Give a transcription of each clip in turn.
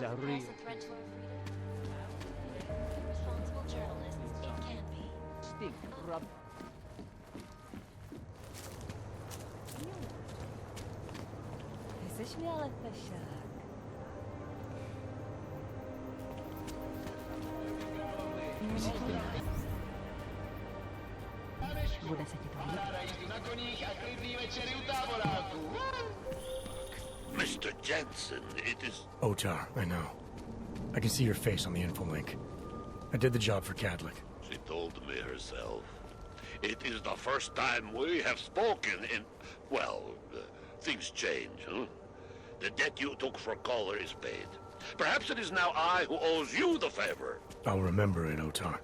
are real. Responsible journalists, it can be. Stink, rub. Jesteśmy ale pesiak. Bude se ti to Mr. Jensen, it is... Otar, I know. I can see your face on the info link. I did the job for Catholic. She told me herself. It is the first time we have spoken in... Well, things change, huh? The debt you took for Caller is paid. Perhaps it is now I who owes you the favor. I'll remember it, Otar.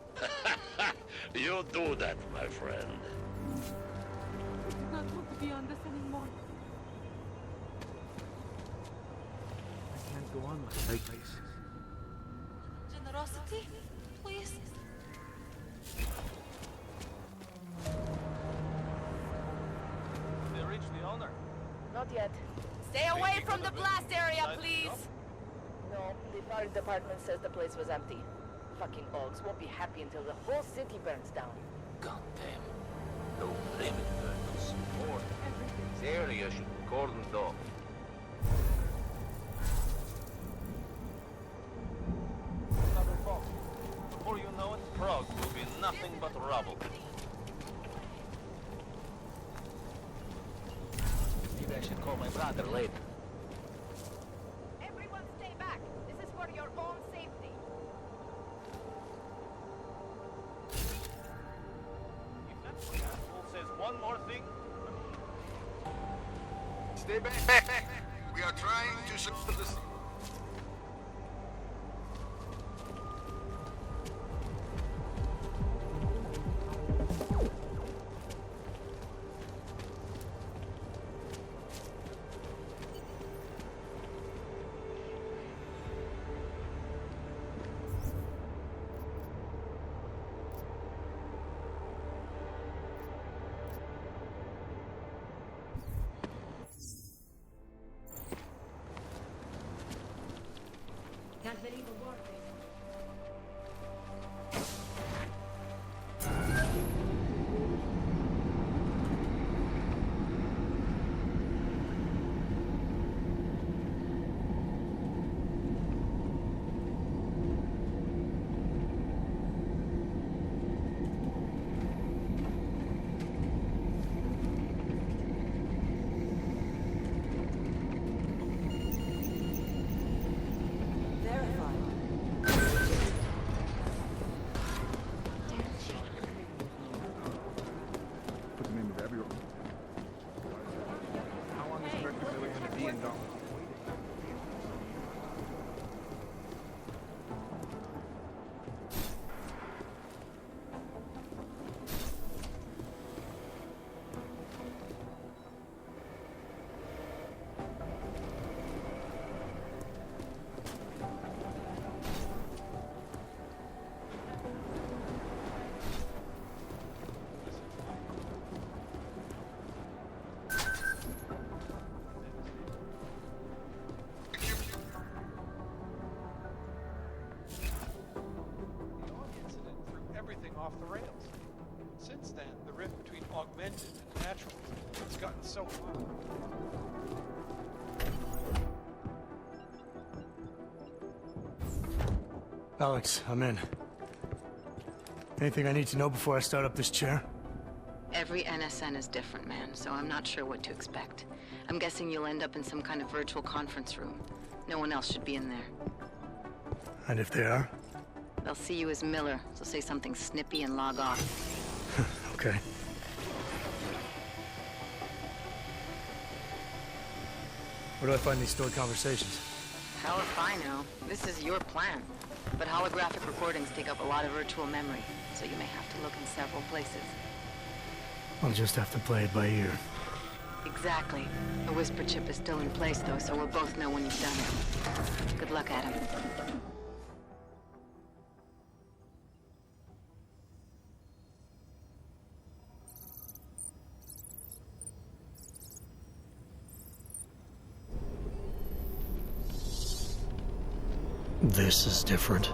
You do that, my friend. not want to be on this anymore. I can't go on like this. Generosity, please. They reached the owner. Not yet. Stay away from the blast area, please! No, the fire department says the place was empty. Fucking Ogs won't be happy until the whole city burns down. Goddamn. No blaming her, no support. This area should be cordoned off. Another bomb. Before you know it, Prague will be nothing but rubble. Maybe I should call my brother later. Everyone stay back! This is for your own safety. If that asshole says one more thing, Stay back. We are trying to solve this. Can't believe a war. Put the name of everyone. How long is America really going to be in dollars? The Og incident threw everything off the rails. Since then, the rift between augmented and natural has gotten so hot. Alex, I'm in. Anything I need to know before I start up this chair? Every NSN is different, man, so I'm not sure what to expect. I'm guessing you'll end up in some kind of virtual conference room. No one else should be in there. And if they are? They'll see you as Miller, so say something snippy and log off. Okay. Where do I find these stored conversations? Hell if I know. This is your plan. But holographic recordings take up a lot of virtual memory, so you may have to look in several places. I'll just have to play it by ear. Exactly. The whisper chip is still in place, though, so we'll both know when you've done it. Good luck, Adam. This is different.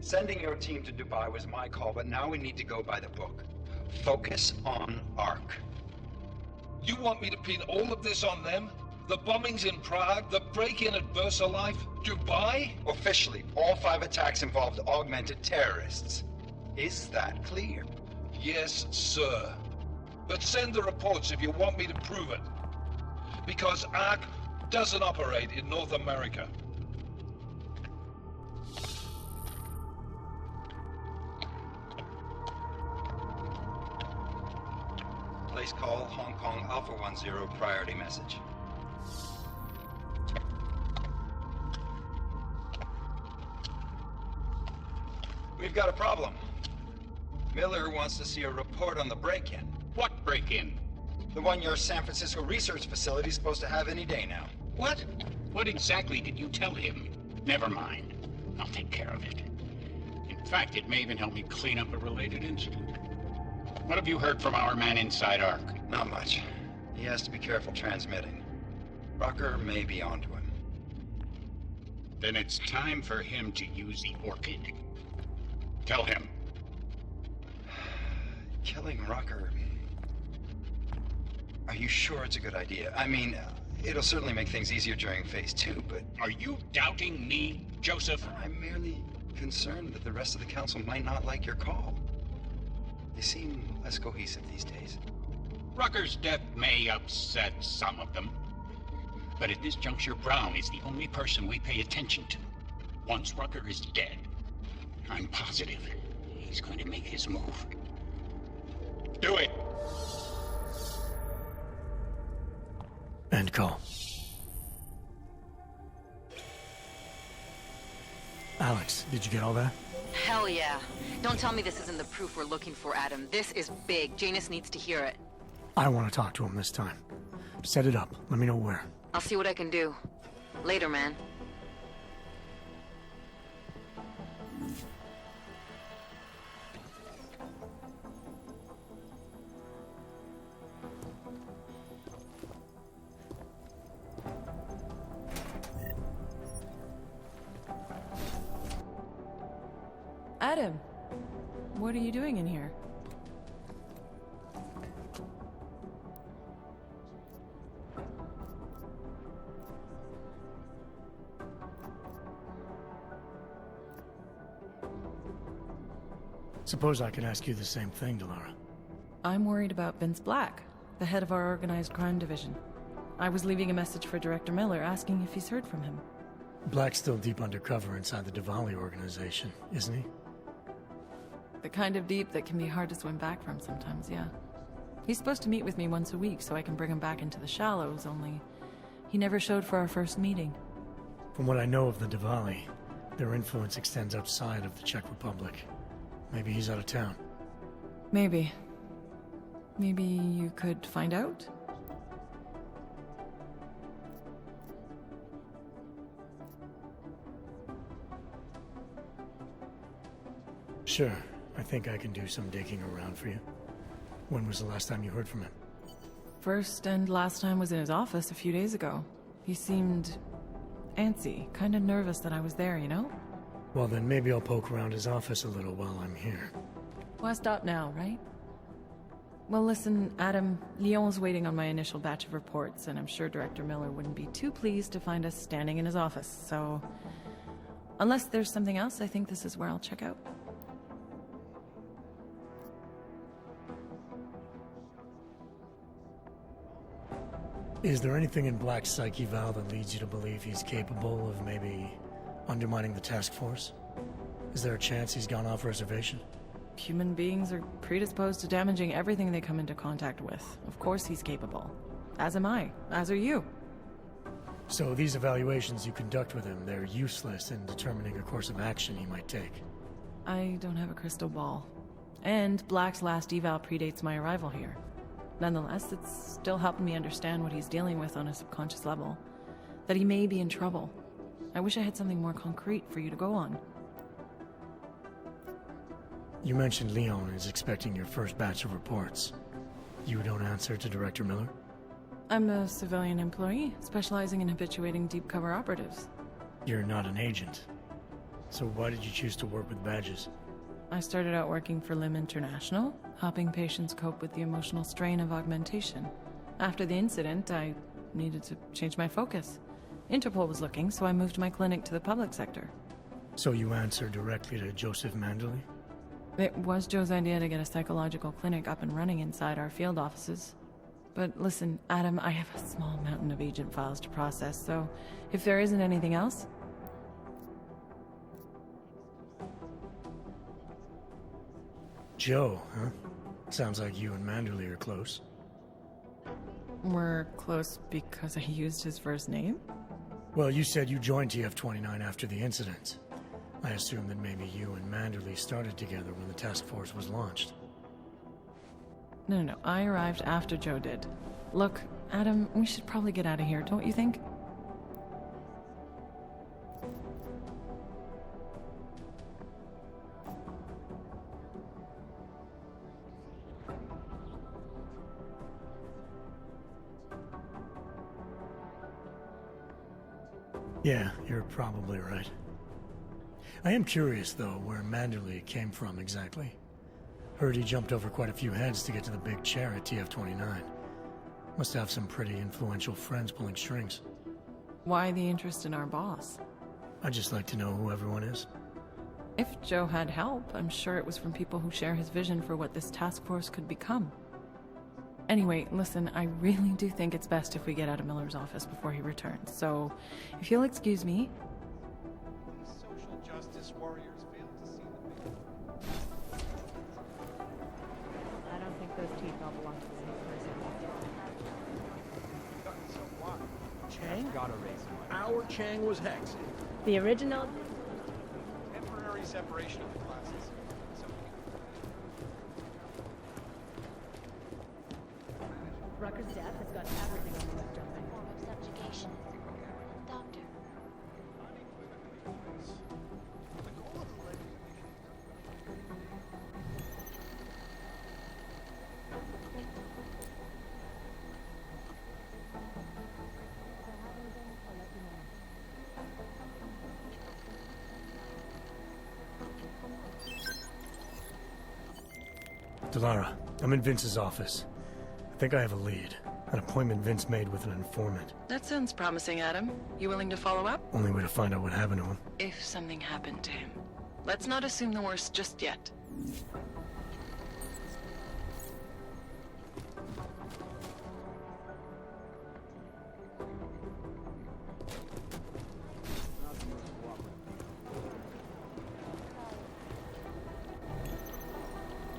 Sending your team to Dubai was my call, but now we need to go by the book. Focus on ARC. You want me to pin all of this on them? The bombings in Prague, the break-in at VersaLife, Dubai? Officially, all 5 attacks involved augmented terrorists. Is that clear? Yes, sir. But send the reports if you want me to prove it. Because ARC doesn't operate in North America. Place call, Hong Kong Alpha 10, priority message. We've got a problem. Miller wants to see a report on the break-in. What break-in? The one your San Francisco research facility is supposed to have any day now. What? What exactly did you tell him? Never mind. I'll take care of it. In fact, it may even help me clean up a related incident. What have you heard from our man inside ARC? Not much. He has to be careful transmitting. Rucker may be onto him. Then it's time for him to use the orchid. Tell him. Killing Rucker... Are you sure it's a good idea? I mean, it'll certainly make things easier during Phase 2, but... Are you doubting me, Joseph? I'm merely concerned that the rest of the Council might not like your call. They seem less cohesive these days. Rucker's death may upset some of them. But at this juncture, Brown is the only person we pay attention to. Once Rucker is dead, I'm positive he's going to make his move. Do it! End call. Alex, did you get all that? Hell yeah. Don't tell me this isn't the proof we're looking for, Adam. This is big. Janus needs to hear it. I want to talk to him this time. Set it up. Let me know where. I'll see what I can do. Later, man. Adam, what are you doing in here? Suppose I could ask you the same thing, Delara. I'm worried about Vince Black, the head of our organized crime division. I was leaving a message for Director Miller asking if he's heard from him. Black's still deep undercover inside the Diwali organization, isn't he? The kind of deep that can be hard to swim back from sometimes, yeah. He's supposed to meet with me once a week so I can bring him back into the shallows, only he never showed for our first meeting. From what I know of the Diwali, their influence extends outside of the Czech Republic. Maybe he's out of town. Maybe. Maybe you could find out? Sure. I think I can do some digging around for you. When was the last time you heard from him? First and last time was in his office a few days ago. He seemed antsy, kind of nervous that I was there, you know? Well, then maybe I'll poke around his office a little while I'm here. Why stop now, right? Well, listen, Adam, Lyon's waiting on my initial batch of reports, and I'm sure Director Miller wouldn't be too pleased to find us standing in his office, so... Unless there's something else, I think this is where I'll check out. Is there anything in Black's psyche, Val, that leads you to believe he's capable of maybe undermining the task force? Is there a chance he's gone off reservation? Human beings are predisposed to damaging everything they come into contact with. Of course he's capable. As am I. As are you. So these evaluations you conduct with him, they're useless in determining a course of action he might take? I don't have a crystal ball. And Black's last eval predates my arrival here. Nonetheless, it's still helping me understand what he's dealing with on a subconscious level. That he may be in trouble. I wish I had something more concrete for you to go on. You mentioned Leon is expecting your first batch of reports. You don't answer to Director Miller? I'm a civilian employee, specializing in habituating deep cover operatives. You're not an agent. So why did you choose to work with badges? I started out working for Lim International, helping patients cope with the emotional strain of augmentation. After the incident, I needed to change my focus. Interpol was looking, so I moved my clinic to the public sector. So you answer directly to Joseph Manderley? It was Joe's idea to get a psychological clinic up and running inside our field offices. But listen, Adam, I have a small mountain of agent files to process, so if there isn't anything else... Joe, huh? Sounds like you and Manderley are close. We're close because I used his first name? Well, you said you joined TF-29 after the incident. I assume that maybe you and Manderley started together when the task force was launched. No. I arrived after Joe did. Look, Adam, we should probably get out of here, don't you think? Yeah, you're probably right. I am curious, though, where Manderley came from exactly. Heard he jumped over quite a few heads to get to the big chair at TF-29. Must have some pretty influential friends pulling strings. Why the interest in our boss? I'd just like to know who everyone is. If Joe had help, I'm sure it was from people who share his vision for what this task force could become. Anyway, listen, I really do think it's best if we get out of Miller's office before he returns, so if you'll excuse me... These social justice warriors fail to see the big... I don't think those teeth all belong to the same person. So what? Chang got erased. Our Chang was Hex. The original... Temporary separation of the classes. Rucker's death has got everything on the left jumping. Form of subjugation. Doctor. Delara, I'm in Vince's office. I think I have a lead. An appointment Vince made with an informant. That sounds promising, Adam. You willing to follow up? Only way to find out what happened to him. If something happened to him. Let's not assume the worst just yet.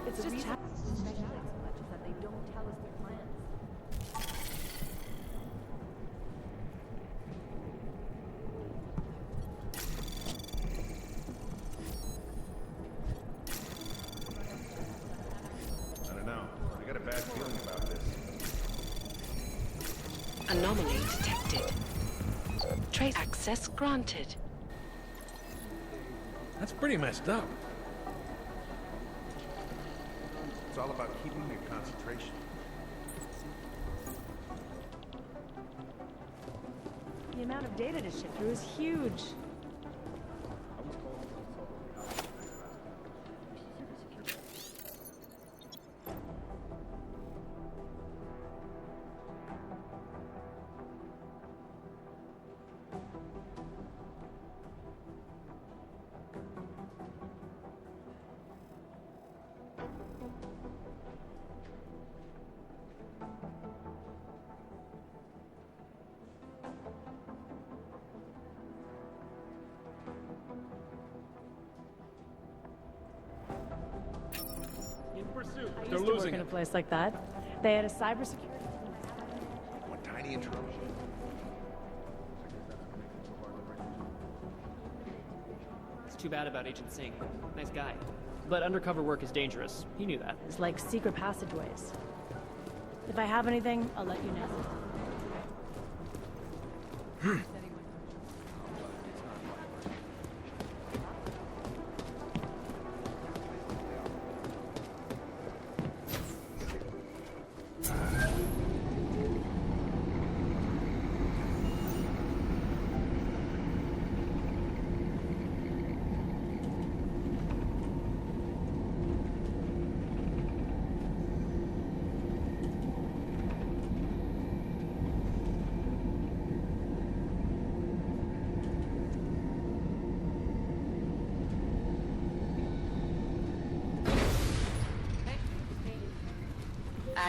It's just that they don't tell us their plans. I don't know. I got a bad feeling about this. Anomaly detected. Trace access granted. That's pretty messed up. It's all about keeping your concentration. The amount of data to shift through is huge. I used to work in a place like that. They had a cybersecurity. One tiny interruption. It's too bad about Agent Singh. Nice guy. But undercover work is dangerous. He knew that. It's like secret passageways. If I have anything, I'll let you know.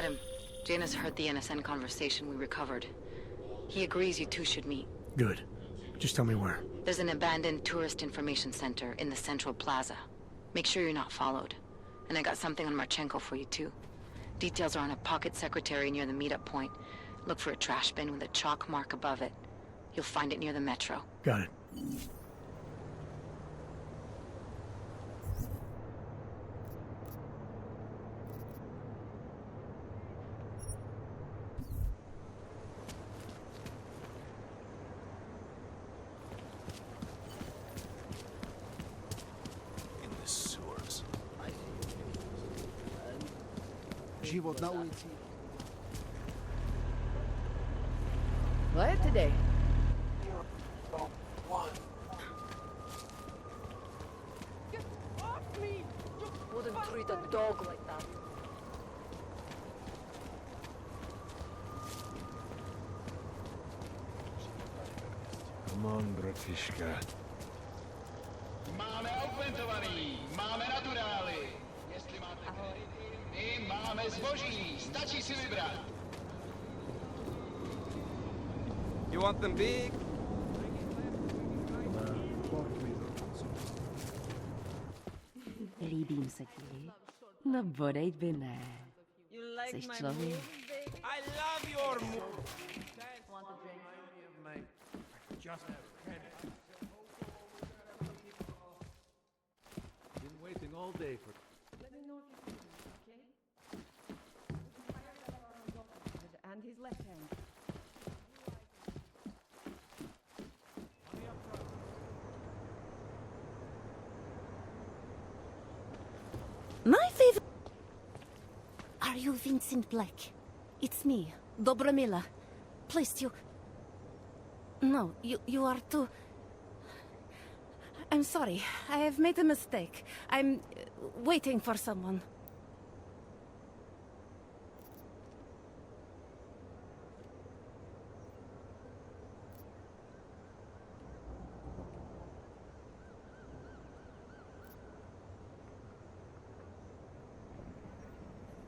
Adam, Janus heard the NSN conversation we recovered. He agrees you two should meet. Good. Just tell me where. There's an abandoned tourist information center in the central plaza. Make sure you're not followed. And I got something on Marchenko for you too. Details are on a pocket secretary near the meetup point. Look for a trash bin with a chalk mark above it. You'll find it near the metro. Got it. In the sewers. Живот на улице. Quiet today. Get off me! Wouldn't treat a dog like that. Come on, bratishka. Máme augmentovaný, máme naturály. Jestli máte kredity, my máme zboží. Stačí si vybrat. You want them big? Líbím se ti. No bodej by ne. Jseš člověk. I love your move. Been waiting all day for. Let me know if you see him, okay? And his left hand. My favorite. Are you Vincent Black? It's me, Dobromila. Please, you. No, you are too. I'm sorry. I have made a mistake. I'm waiting for someone.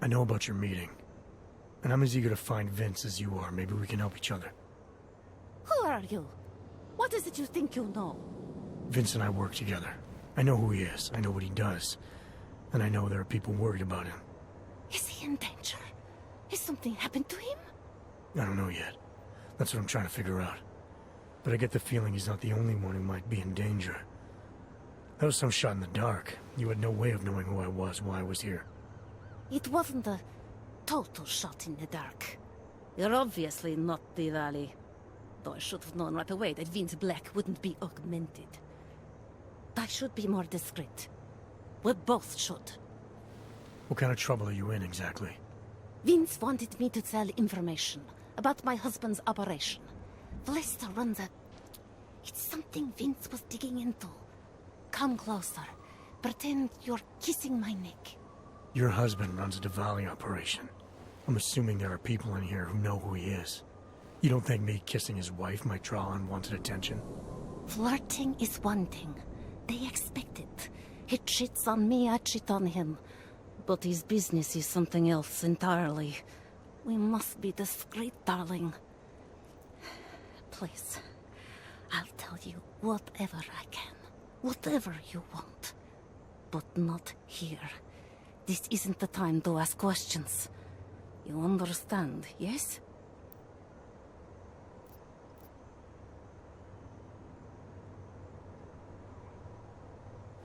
I know about your meeting. And I'm as eager to find Vince as you are. Maybe we can help each other. Who are you? What is it you think you know? Vince and I work together. I know who he is. I know what he does. And I know there are people worried about him. Is he in danger? Has something happened to him? I don't know yet. That's what I'm trying to figure out. But I get the feeling he's not the only one who might be in danger. That was some shot in the dark. You had no way of knowing who I was while I was here. It wasn't a total shot in the dark. You're obviously not the Valley. Though I should have known right away that Vince Black wouldn't be augmented. I should be more discreet. We both should. What kind of trouble are you in, exactly? Vince wanted me to tell information about my husband's operation. Vlesta runs a... It's something Vince was digging into. Come closer. Pretend you're kissing my neck. Your husband runs a Diwali operation. I'm assuming there are people in here who know who he is. You don't think me kissing his wife might draw unwanted attention? Flirting is one thing. They expect it. He cheats on me, I cheat on him. But his business is something else entirely. We must be discreet, darling. Please, I'll tell you whatever I can. Whatever you want. But not here. This isn't the time to ask questions. You understand, yes?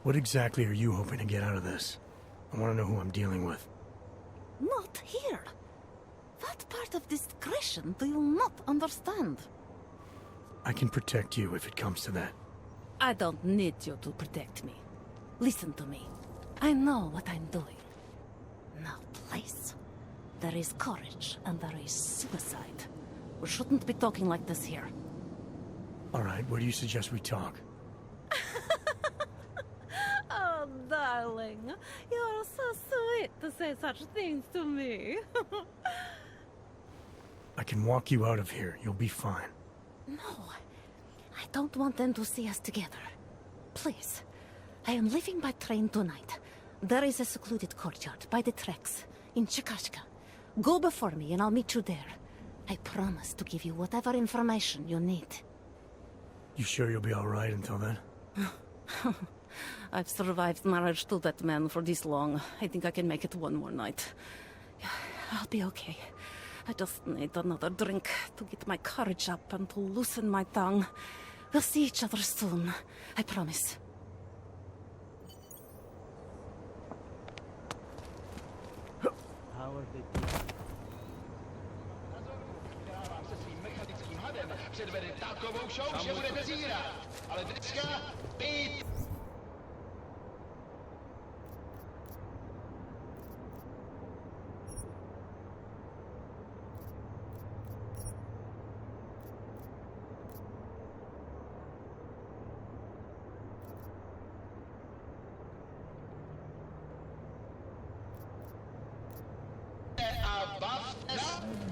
What exactly are you hoping to get out of this? I want to know who I'm dealing with. Not here. What part of discretion do you not understand? I can protect you if it comes to that. I don't need you to protect me. Listen to me. I know what I'm doing. Now, please. There is courage and there is suicide. We shouldn't be talking like this here. All right, where do you suggest we talk? Oh, darling. You're so sweet to say such things to me. I can walk you out of here. You'll be fine. No. I don't want them to see us together. Please. I am leaving by train tonight. There is a secluded courtyard by the tracks in Chikashka. Go before me and I'll meet you there. I promise to give you whatever information you need. You sure you'll be alright until then? I've survived marriage to that man for this long. I think I can make it one more night. I'll be okay. I just need another drink to get my courage up and to loosen my tongue. We'll see each other soon. I promise. How are they doing? Předvede takovou show, že budete zírat. Ale dneska pít.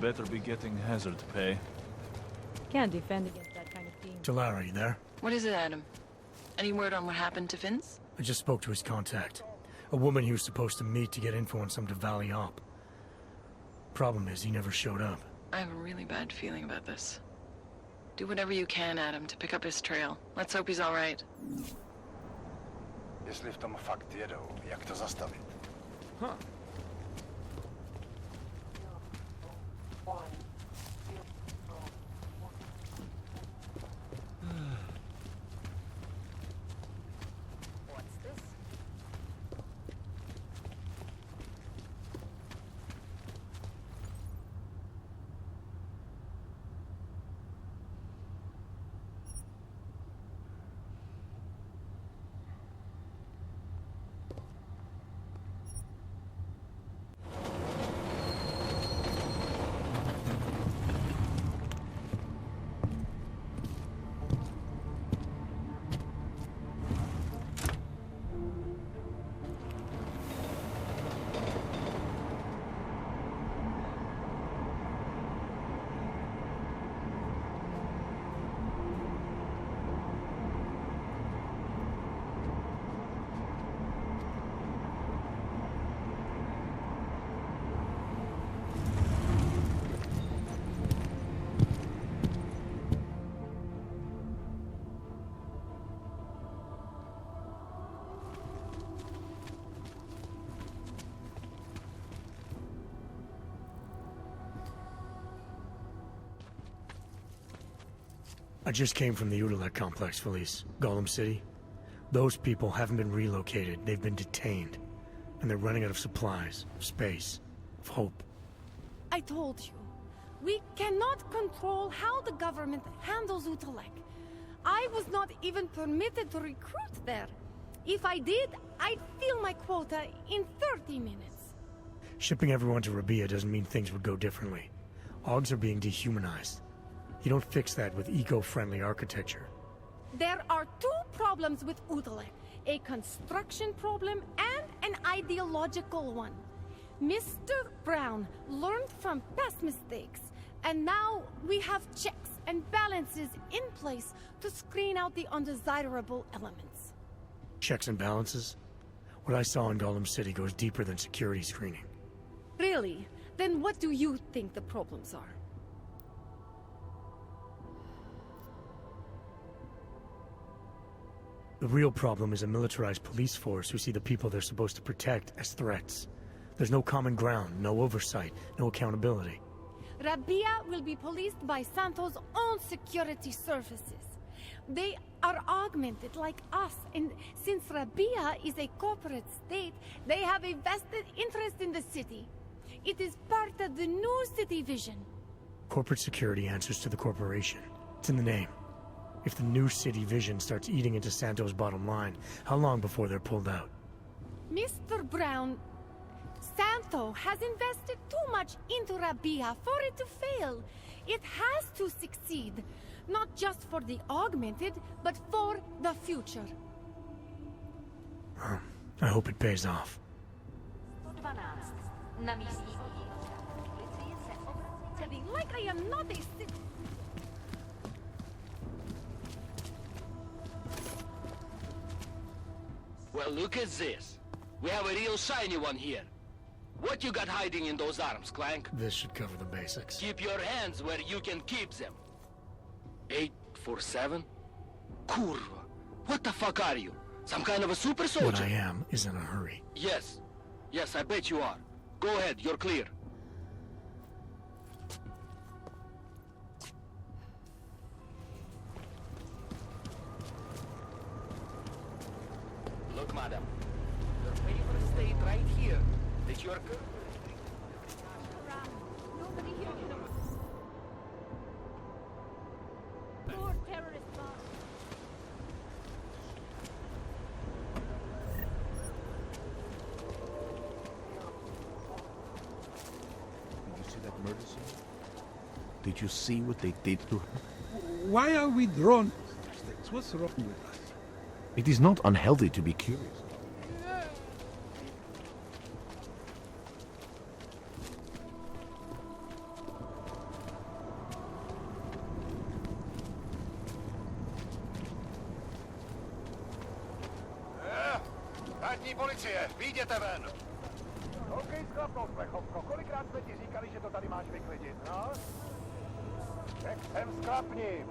Better be getting hazard pay. Can't defend against that kind of thing. Talara, you there? What is it, Adam? Any word on what happened to Vince? I just spoke to his contact. A woman he was supposed to meet to get info on some Diwali op. Problem is, he never showed up. I have a really bad feeling about this. Do whatever you can, Adam, to pick up his trail. Let's hope he's all right. Jeśli w tom fakt jedą, jak to zastawić? What's this? I just came from the Udalek complex, Felice. Gollum City. Those people haven't been relocated. They've been detained. And they're running out of supplies, of space, of hope. I told you. We cannot control how the government handles Udalek. I was not even permitted to recruit there. If I did, I'd fill my quota in 30 minutes. Shipping everyone to Rabia doesn't mean things would go differently. Augs are being dehumanized. You don't fix that with eco-friendly architecture. There are two problems with Udalek. A construction problem and an ideological one. Mr. Brown learned from past mistakes, and now we have checks and balances in place to screen out the undesirable elements. Checks and balances? What I saw in Gollum City goes deeper than security screening. Really? Then what do you think the problems are? The real problem is a militarized police force who see the people they're supposed to protect as threats. There's no common ground, no oversight, no accountability. Rabia will be policed by Santo's own security services. They are augmented like us, and since Rabia is a corporate state, they have a vested interest in the city. It is part of the new city vision. Corporate security answers to the corporation. It's in the name. If the new city vision starts eating into Santo's bottom line, how long before they're pulled out? Mr. Brown, Santo has invested too much into Rabia for it to fail. It has to succeed, not just for the augmented, but for the future. I hope it pays off. Like I am not a citizen. Well, look at this. We have a real shiny one here. What you got hiding in those arms, Clank? This should cover the basics. Keep your hands where you can keep them. 847? Kurva. What the fuck are you? Some kind of a super soldier? What I am is in a hurry. Yes. Yes, I bet you are. Go ahead, you're clear. Look, madam. Your favorite state right here. That you're good. Nobody here can... Poor terrorist boss. Did you see that murder scene? Did you see what they did to her? Why are we drawn? What's wrong with us? It is not unhealthy to be curious. Státní policie, vyjděte ven! OK, sklapnou, plechovko. Kolikrát jsme ti říkali, že to tady máš vyklidit, no? Řekl jsem sklapni.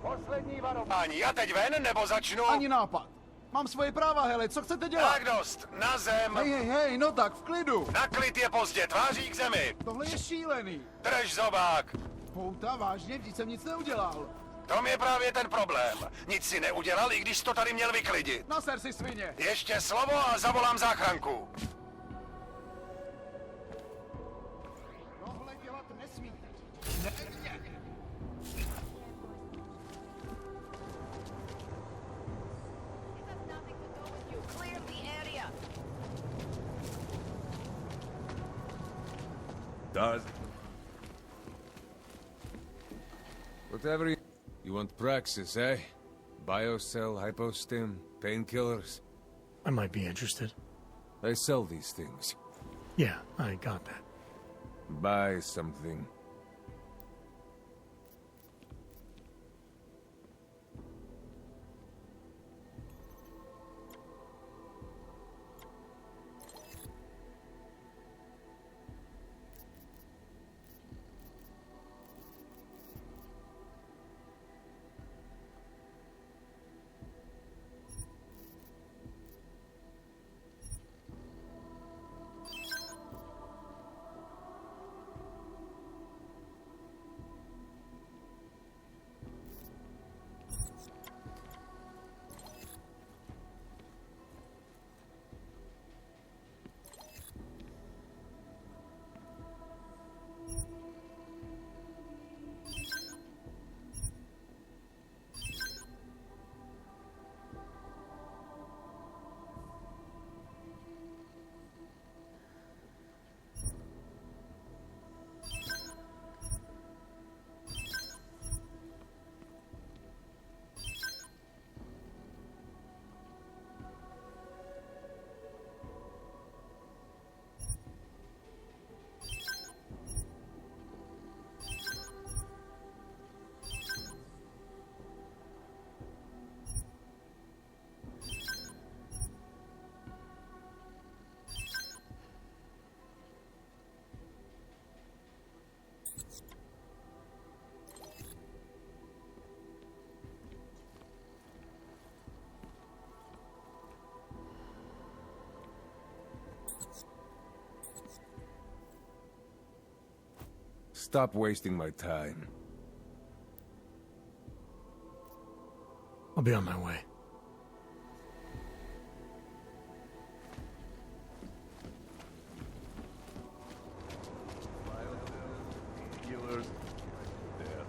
Poslední varování. Já teď ven, nebo začnu? Ani nápad. Mám svoje práva, hele, co chcete dělat? Tak dost, na zem! Hej, no tak, v klidu! Na klid je pozdě, tváří k zemi! Tohle je šílený! Drž zobák! Pouta, vážně, vždyť jsem nic neudělal. V tom je právě ten problém. Nic si neudělal, i když to tady měl vyklidit. Naser si svině! Ještě slovo a zavolám záchranku. Tohle dělat nesmíte. Clear the area. Does. Whatever you want praxis, eh? Biocell, hypostim, painkillers. I might be interested. They sell these things. Yeah, I got that. Buy something. Stop wasting my time. I'll be on my way. Healers. Death.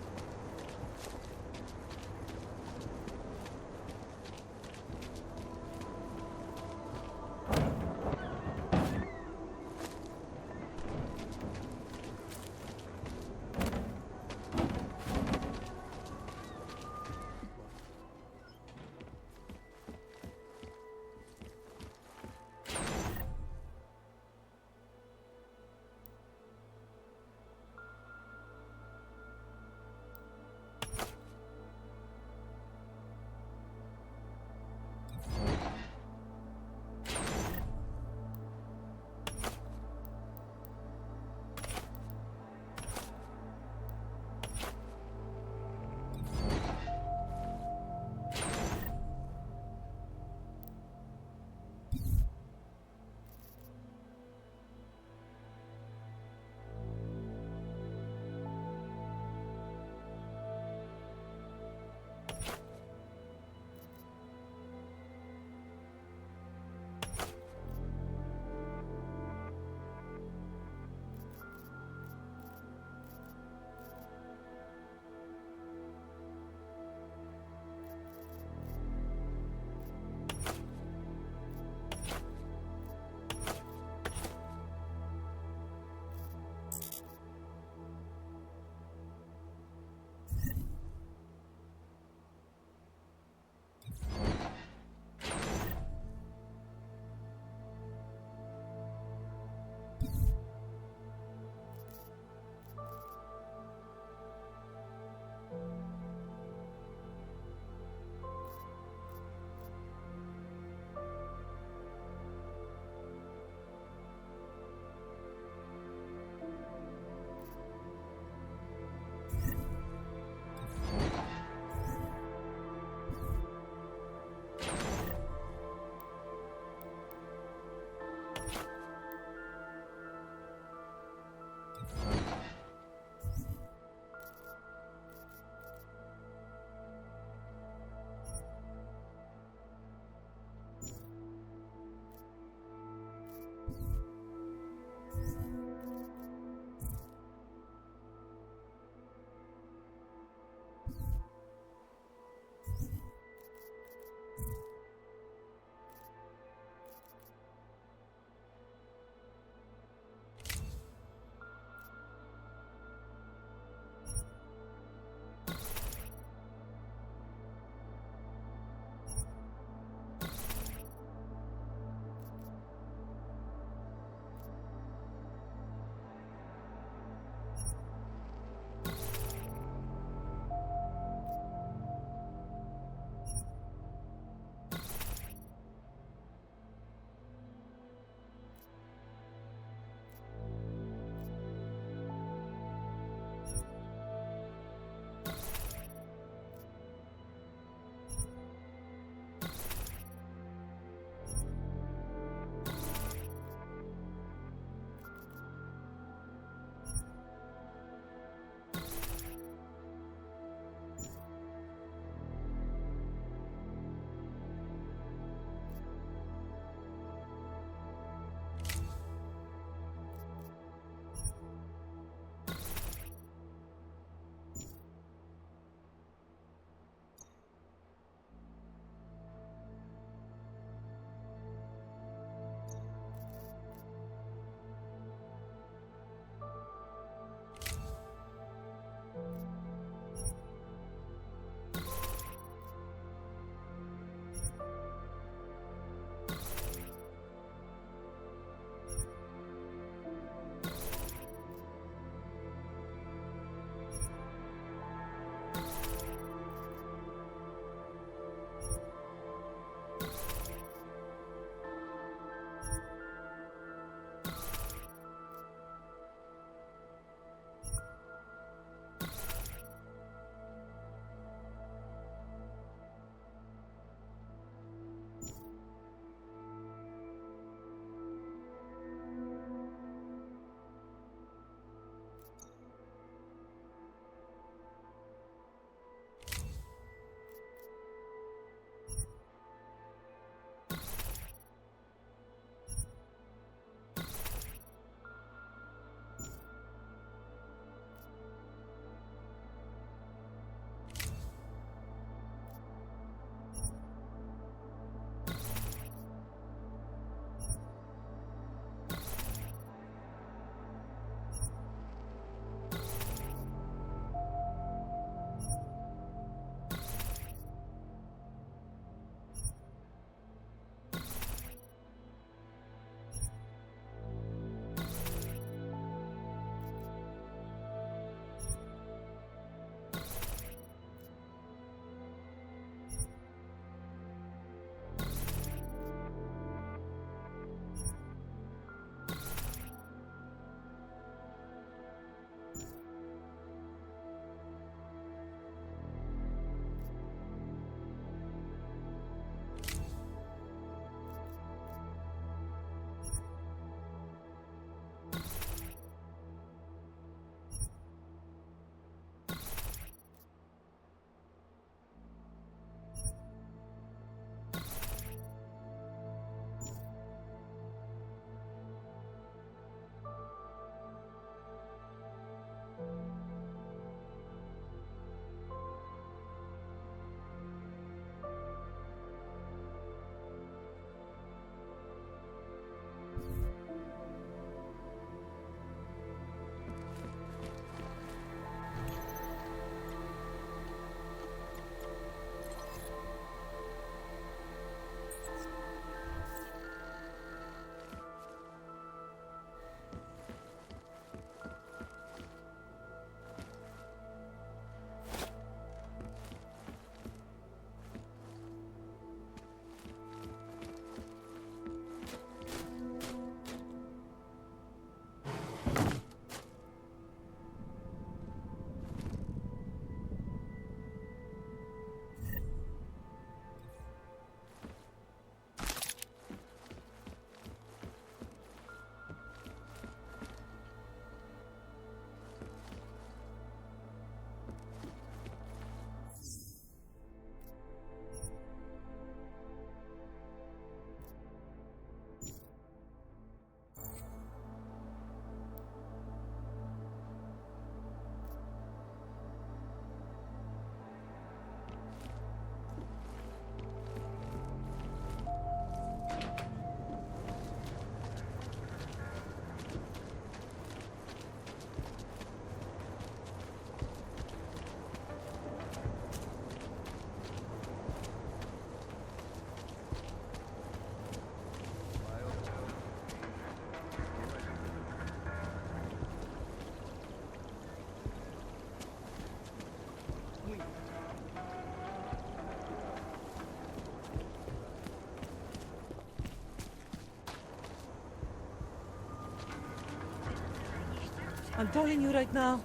I'm telling you right now,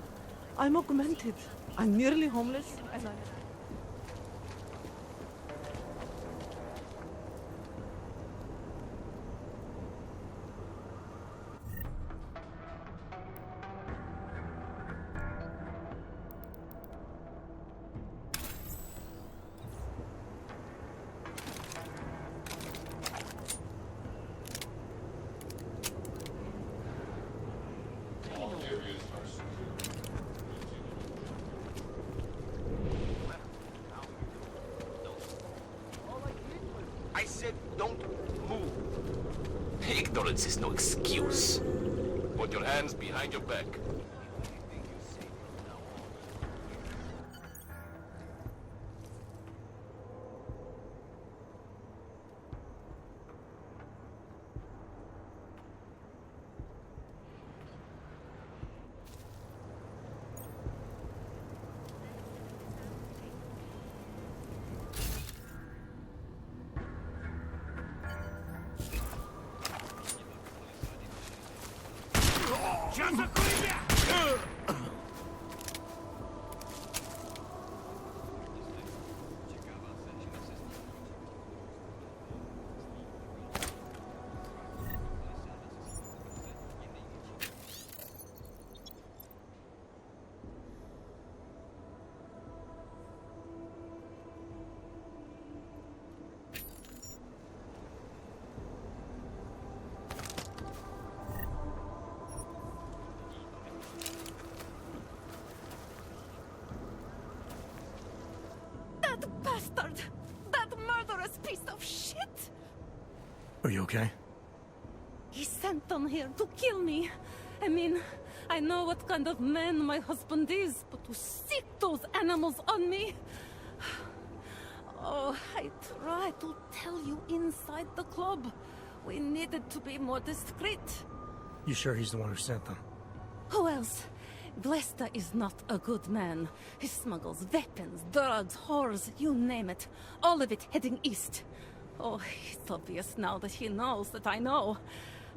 I'm augmented. I'm nearly homeless, and I'm... I said don't move. Ignorance is no excuse. Put your hands behind your back. That bastard! That murderous piece of shit! Are you okay? He sent them here to kill me. I mean, I know what kind of man my husband is, but to sick those animals on me... Oh, I tried to tell you inside the club. We needed to be more discreet. You sure he's the one who sent them? Who else? Blesta is not a good man. He smuggles weapons, drugs, whores, you name it. All of it heading east. Oh, it's obvious now that he knows that I know.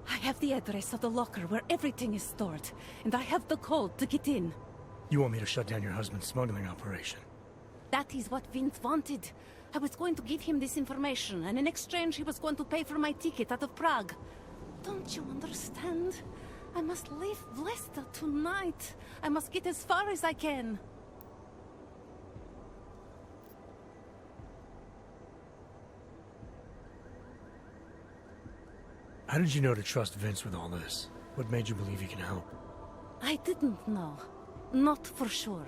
I have the address of the locker where everything is stored, and I have the code to get in. You want me to shut down your husband's smuggling operation? That is what Vince wanted. I was going to give him this information, and in exchange he was going to pay for my ticket out of Prague. Don't you understand? I must leave Blesta tonight. I must get as far as I can. How did you know to trust Vince with all this? What made you believe he can help? I didn't know. Not for sure.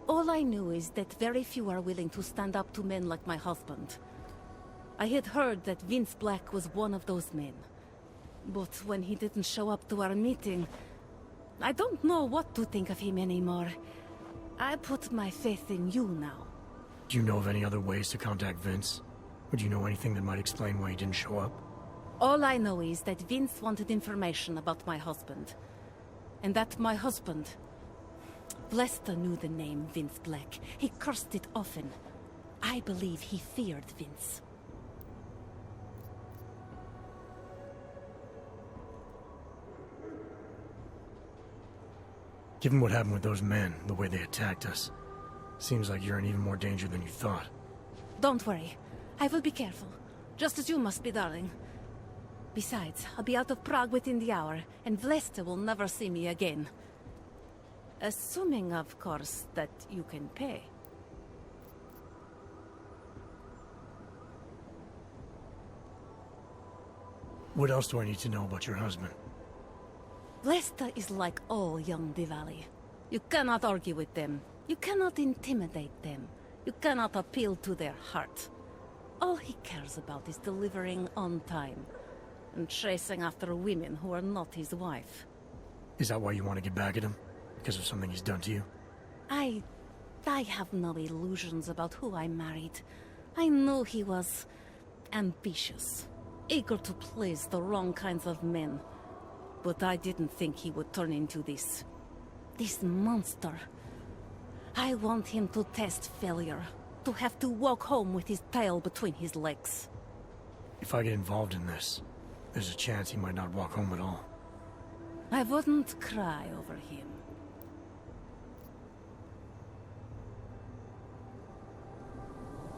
All I knew is that very few are willing to stand up to men like my husband. I had heard that Vince Black was one of those men. But when he didn't show up to our meeting, I don't know what to think of him anymore. I put my faith in you now. Do you know of any other ways to contact Vince? Or do you know anything that might explain why he didn't show up? All I know is that Vince wanted information about my husband. And that my husband... Blesta knew the name Vince Black. He cursed it often. I believe he feared Vince. Given what happened with those men, the way they attacked us, seems like you're in even more danger than you thought. Don't worry. I will be careful. Just as you must be, darling. Besides, I'll be out of Prague within the hour, and Blesta will never see me again. Assuming, of course, that you can pay. What else do I need to know about your husband? Blesta is like all young Diwali. You cannot argue with them. You cannot intimidate them. You cannot appeal to their heart. All he cares about is delivering on time, and chasing after women who are not his wife. Is that why you want to get back at him? Because of something he's done to you? I have no illusions about who I married. I knew he was ambitious, eager to please the wrong kinds of men. But I didn't think he would turn into this monster. I want him to test failure, to have to walk home with his tail between his legs. If I get involved in this, there's a chance he might not walk home at all. I wouldn't cry over him.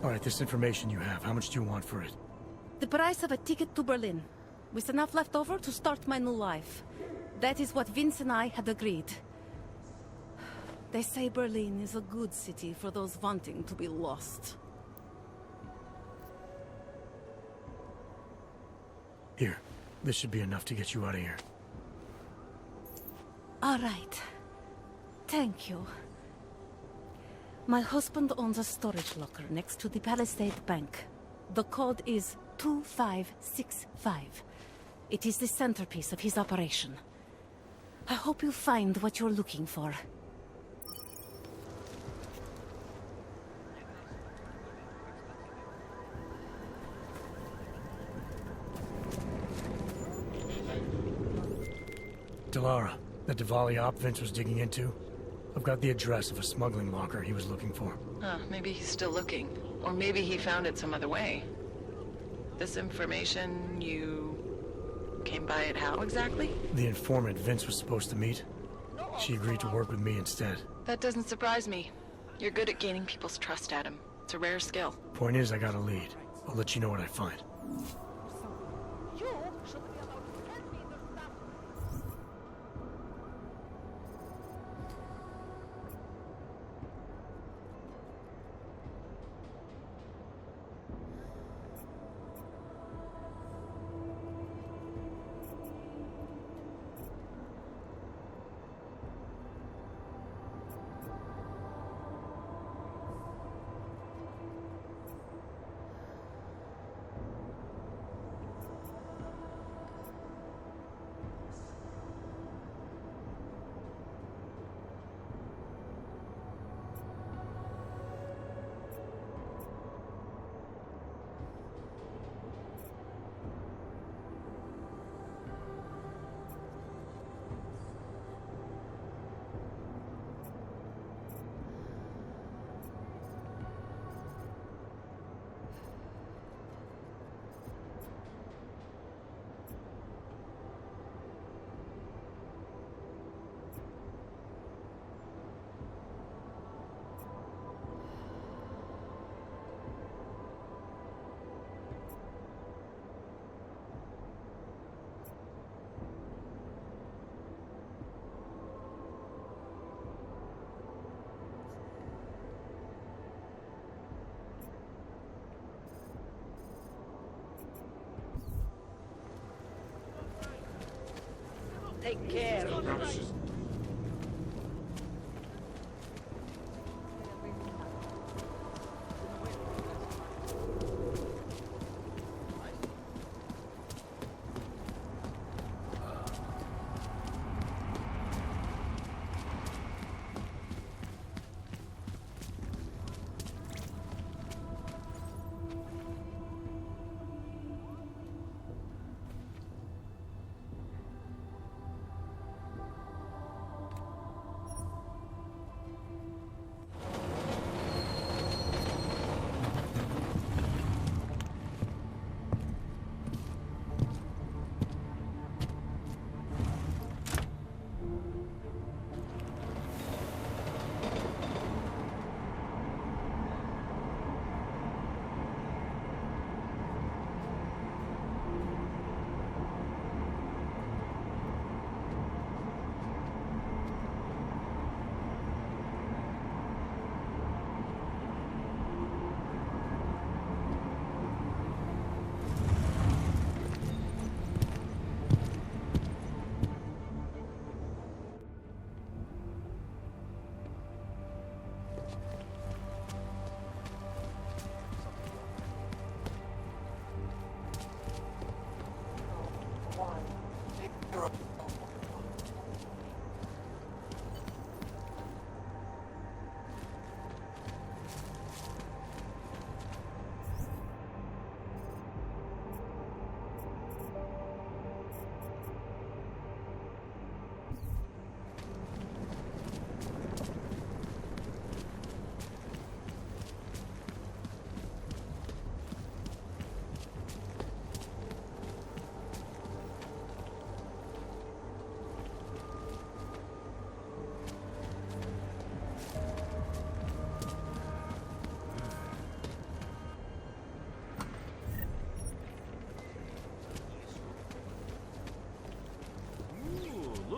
All right, this information you have, how much do you want for it? The price of a ticket to Berlin, with enough left over to start my new life. That is what Vince and I had agreed. They say Berlin is a good city for those wanting to be lost. Here, this should be enough to get you out of here. All right. Thank you. My husband owns a storage locker next to the Palisade Bank. The code is 2565. It is the centerpiece of his operation. I hope you find what you're looking for. Delara, that Diwali op Vince was digging into? I've got the address of a smuggling locker he was looking for. Maybe he's still looking. Or maybe he found it some other way. This information, you came by it how exactly? The informant Vince was supposed to meet. She agreed to work with me instead. That doesn't surprise me. You're good at gaining people's trust, Adam. It's a rare skill. Point is, I got a lead. I'll let you know what I find. Take care.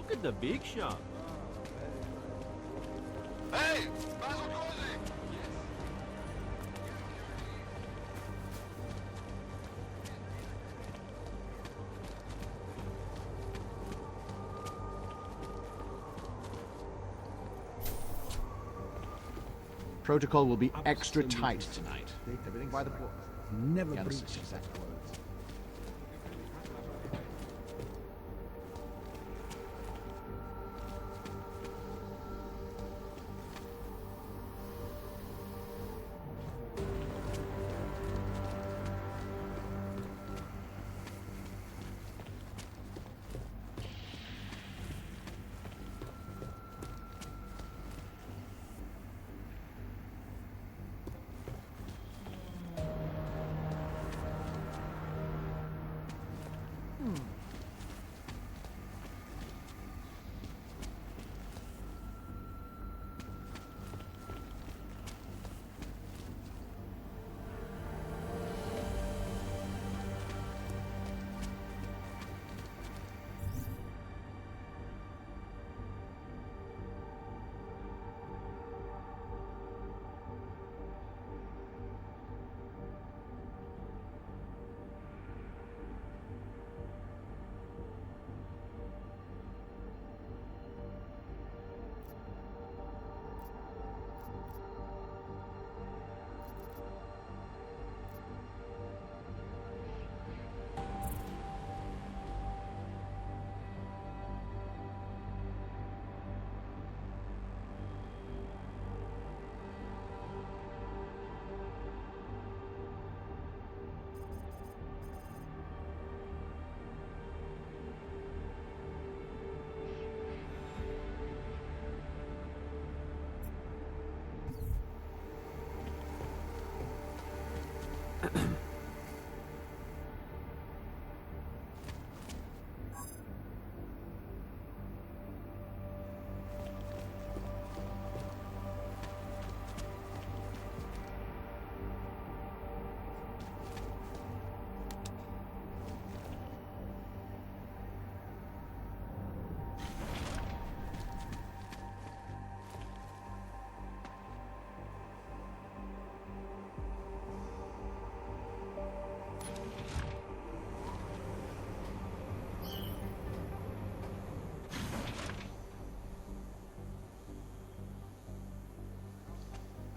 Look at the big shot. Hey! Protocol will be extra tight tonight. Everything by the book. Never Hence breach. his exact words.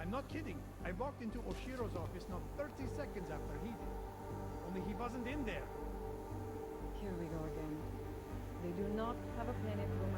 I'm not kidding. I walked into Oshiro's office not 30 seconds after he did. Only he wasn't in there. Here we go again. They do not have a planet room